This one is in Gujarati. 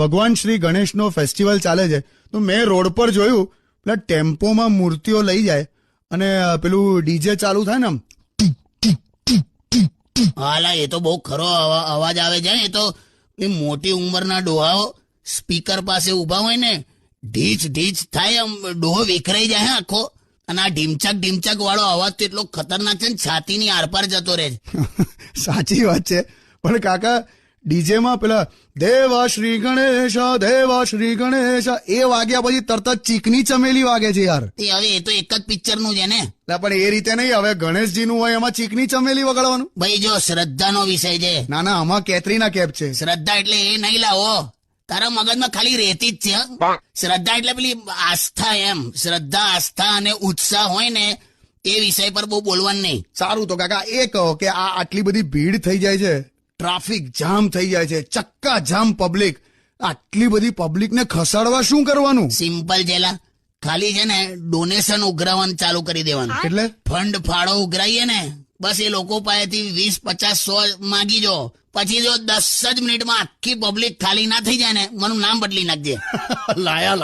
ભગવાન શ્રી ગણેશનો ફેસ્ટિવલ ચાલે છે તો મેં રોડ પર જોયું પેલા ટેમ્પોમાં મૂર્તિઓ લઈ જાય અને પેલું ડીજે ચાલુ થાય ને આમ હાલા એ તો બહુ ખરો અવાજ આવે છે. એ તો એ મોટી ઉંમરના ડોહાઓ સ્પીકર પાસે ઉભા હોય ને ઢીચ ઢીચ થાય, આમ ડોહો વિખરાઈ જાય આખો. અને આ ઢીમચક વાળો અવાજ તો એટલો ખતરનાક છે ને છાતીની આરપાર જતો રહે છે. સાચી વાત છે. પણ કાકા ડીજેમાં પેલા દેવા શ્રી ગણેશ એ વાગ્યા પછી તરત જ ચીકની ચમેલી વાગે છે યાર. તે હવે એ તો એક જ પિક્ચર નું છે ને. પણ એ રીતે નહીં, હવે ગણેશજી નું હોય એમાં ચીકની ચમેલી વગાડવાનું. ભાઈ જો શ્રદ્ધાનો વિષય છે. ના ના, આમાં કેટરીના કેફ છે. શ્રદ્ધા એટલે એ નહીં લાવો, તારા મગજમાં ખાલી રહેતી જ છે. શ્રદ્ધા એટલે પેલી આસ્થા એમ. શ્રદ્ધા, આસ્થા અને ઉત્સાહ હોય ને એ વિષય પર બહુ બોલવાનું નહીં. સારું તો કાકા એ કહો કે આ આટલી બધી ભીડ થઈ જાય છે, ટ્રાફિક જામ થઈ જાય છે, ચક્કા જામ પબ્લિક, આટલી બધી પબ્લિક ને ખસાડવા શું કરવાનું? સિમ્પલ જેલા, ખાલી છે ને ડોનેશન ઉઘરાવવાનું ચાલુ કરી દેવાનું. એટલે ફંડ ફાળો ઉઘરાઈએ ને બસ એ લોકો પાસેથી 20, 50, 100 માગી જો. પછી જો 10 જ મિનિટમાં આખી પબ્લિક ખાલી ના થઈ જાય ને, મારું નામ બદલી નાખજે. લાયા